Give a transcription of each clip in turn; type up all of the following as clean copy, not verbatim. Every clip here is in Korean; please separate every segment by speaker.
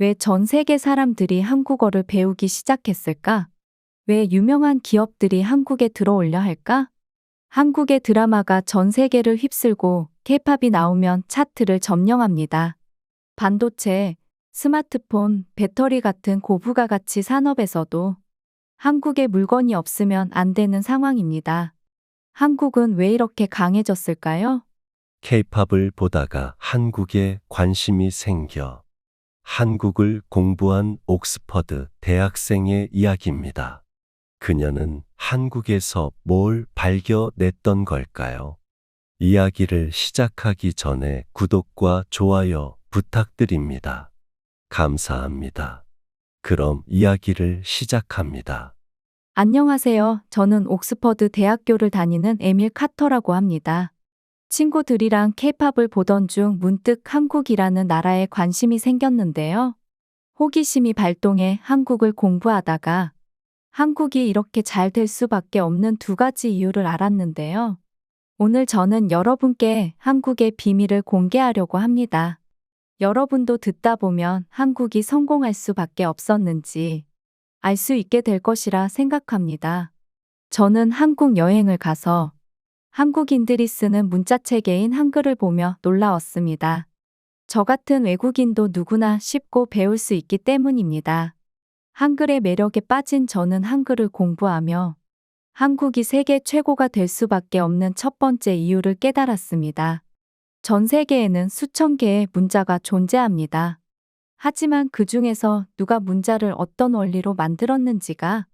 Speaker 1: 왜 전 세계 사람들이 한국어를 배우기 시작했을까? 왜 유명한 기업들이 한국에 들어오려 할까? 한국의 드라마가 전 세계를 휩쓸고 케이팝이 나오면 차트를 점령합니다. 반도체, 스마트폰, 배터리 같은 고부가가치 산업에서도 한국의 물건이 없으면 안 되는 상황입니다. 한국은 왜 이렇게 강해졌을까요?
Speaker 2: 케이팝을 보다가 한국에 관심이 생겨 한국을 공부한 옥스퍼드 대학생의 이야기입니다. 그녀는 한국에서 뭘 발견했던 걸까요? 이야기를 시작하기 전에 구독과 좋아요 부탁드립니다. 감사합니다. 그럼 이야기를 시작합니다.
Speaker 1: 안녕하세요. 저는 옥스퍼드 대학교를 다니는 에밀 카터라고 합니다. 친구들이랑 케이팝을 보던 중 문득 한국이라는 나라에 관심이 생겼는데요. 호기심이 발동해 한국을 공부하다가 한국이 이렇게 잘 될 수밖에 없는 두 가지 이유를 알았는데요. 오늘 저는 여러분께 한국의 비밀을 공개하려고 합니다. 여러분도 듣다 보면 한국이 성공할 수밖에 없었는지 알 수 있게 될 것이라 생각합니다. 저는 한국 여행을 가서 한국인들이 쓰는 문자체계인 한글을 보며 놀라웠습니다. 저 같은 외국인도 누구나 쉽고 배울 수 있기 때문입니다. 한글의 매력에 빠진 저는 한글을 공부하며 한국이 세계 최고가 될 수밖에 없는 첫 번째 이유를 깨달았습니다. 전 세계에는 수천 개의 문자가 존재합니다. 하지만 그 중에서 누가 문자를 어떤 원리로 만들었는지가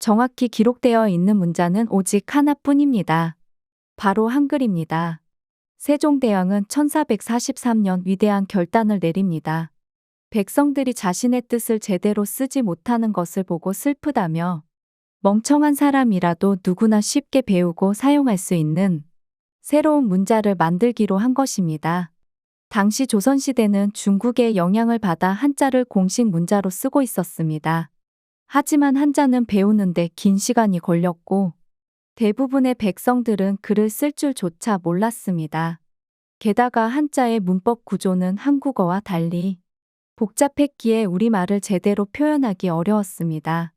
Speaker 1: 정확히 기록되어 있는 문자는 오직 하나뿐입니다. 바로 한글입니다. 세종대왕은 1443년 위대한 결단을 내립니다. 백성들이 자신의 뜻을 제대로 쓰지 못하는 것을 보고 슬프다며 멍청한 사람이라도 누구나 쉽게 배우고 사용할 수 있는 새로운 문자를 만들기로 한 것입니다. 당시 조선시대는 중국의 영향을 받아 한자를 공식 문자로 쓰고 있었습니다. 하지만 한자는 배우는데 긴 시간이 걸렸고 대부분의 백성들은 글을 쓸 줄조차 몰랐습니다. 게다가 한자의 문법 구조는 한국어와 달리 복잡했기에 우리말을 제대로 표현하기 어려웠습니다.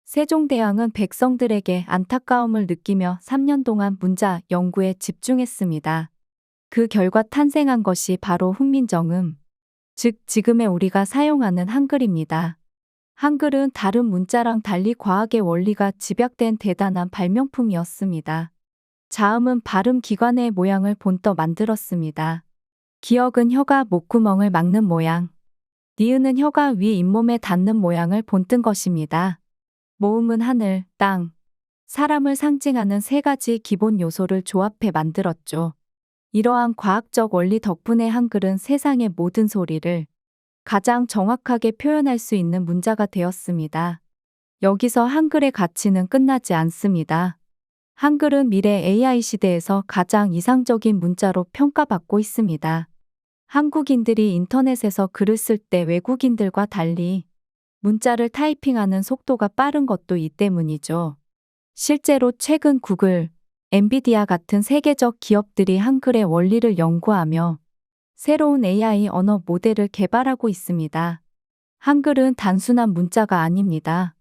Speaker 1: 세종대왕은 백성들에게 안타까움을 느끼며 3년 동안 문자 연구에 집중했습니다. 그 결과 탄생한 것이 바로 훈민정음, 즉 지금의 우리가 사용하는 한글입니다. 한글은 다른 문자랑 달리 과학의 원리가 집약된 대단한 발명품이었습니다. 자음은 발음 기관의 모양을 본떠 만들었습니다. 기역은 혀가 목구멍을 막는 모양, 니은은 혀가 위 잇몸에 닿는 모양을 본뜬 것입니다. 모음은 하늘, 땅, 사람을 상징하는 세 가지 기본 요소를 조합해 만들었죠. 이러한 과학적 원리 덕분에 한글은 세상의 모든 소리를 가장 정확하게 표현할 수 있는 문자가 되었습니다. 여기서 한글의 가치는 끝나지 않습니다. 한글은 미래 AI 시대에서 가장 이상적인 문자로 평가받고 있습니다. 한국인들이 인터넷에서 글을 쓸 때 외국인들과 달리 문자를 타이핑하는 속도가 빠른 것도 이 때문이죠. 실제로 최근 구글, 엔비디아 같은 세계적 기업들이 한글의 원리를 연구하며 새로운 AI 언어 모델을 개발하고 있습니다. 한글은 단순한 문자가 아닙니다.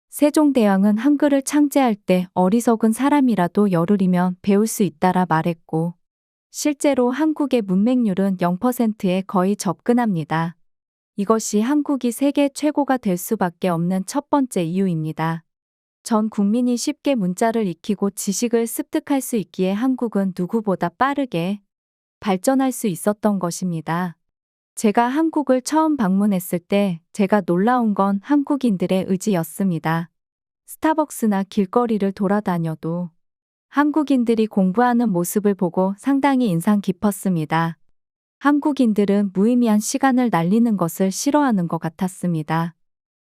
Speaker 1: 세종대왕은 한글을 창제할 때 어리석은 사람이라도 열흘이면 배울 수 있다라 말했고, 실제로 한국의 문맹률은 0%에 거의 접근합니다. 이것이 한국이 세계 최고가 될 수밖에 없는 첫 번째 이유입니다. 전 국민이 쉽게 문자를 익히고 지식을 습득할 수 있기에 한국은 누구보다 빠르게 발전할 수 있었던 것입니다. 제가 한국을 처음 방문했을 때 제가 놀라운 건 한국인들의 의지였습니다. 스타벅스나 길거리를 돌아다녀도 한국인들이 공부하는 모습을 보고 상당히 인상 깊었습니다. 한국인들은 무의미한 시간을 날리는 것을 싫어하는 것 같았습니다.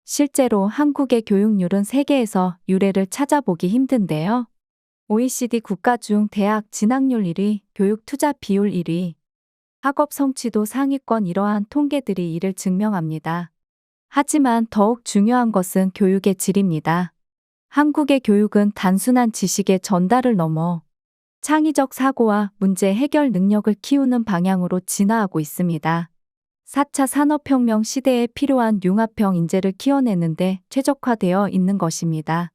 Speaker 1: 실제로 한국의 교육률은 세계에서 유례를 찾아보기 힘든데요. OECD 국가 중 대학 진학률 1위, 교육 투자 비율 1위, 학업 성취도 상위권 이러한 통계들이 이를 증명합니다. 하지만 더욱 중요한 것은 교육의 질입니다. 한국의 교육은 단순한 지식의 전달을 넘어 창의적 사고와 문제 해결 능력을 키우는 방향으로 진화하고 있습니다. 4차 산업혁명 시대에 필요한 융합형 인재를 키워내는데 최적화되어 있는 것입니다.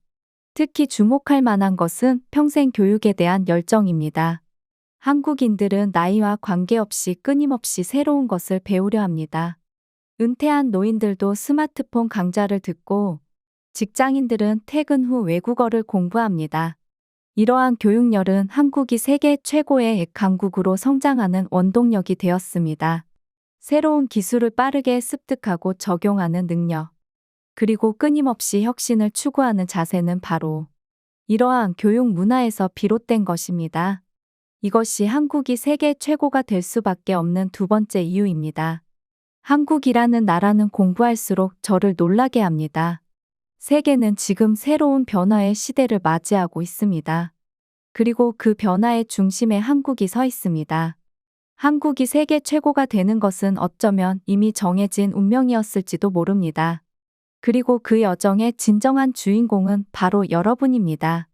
Speaker 1: 특히 주목할 만한 것은 평생 교육에 대한 열정입니다. 한국인들은 나이와 관계없이 끊임없이 새로운 것을 배우려 합니다. 은퇴한 노인들도 스마트폰 강좌를 듣고 직장인들은 퇴근 후 외국어를 공부합니다. 이러한 교육열은 한국이 세계 최고의 강국으로 성장하는 원동력이 되었습니다. 새로운 기술을 빠르게 습득하고 적용하는 능력, 그리고 끊임없이 혁신을 추구하는 자세는 바로 이러한 교육 문화에서 비롯된 것입니다. 이것이 한국이 세계 최고가 될 수밖에 없는 두 번째 이유입니다. 한국이라는 나라는 공부할수록 저를 놀라게 합니다. 세계는 지금 새로운 변화의 시대를 맞이하고 있습니다. 그리고 그 변화의 중심에 한국이 서 있습니다. 한국이 세계 최고가 되는 것은 어쩌면 이미 정해진 운명이었을지도 모릅니다. 그리고 그 여정의 진정한 주인공은 바로 여러분입니다.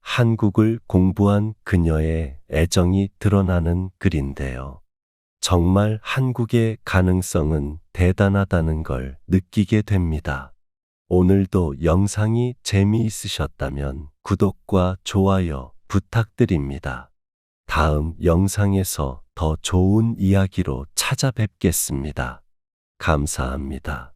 Speaker 2: 한국을 공부한 그녀의 애정이 드러나는 글인데요. 정말 한국의 가능성은 대단하다는 걸 느끼게 됩니다. 오늘도 영상이 재미있으셨다면 구독과 좋아요 부탁드립니다. 다음 영상에서 더 좋은 이야기로 찾아뵙겠습니다. 감사합니다.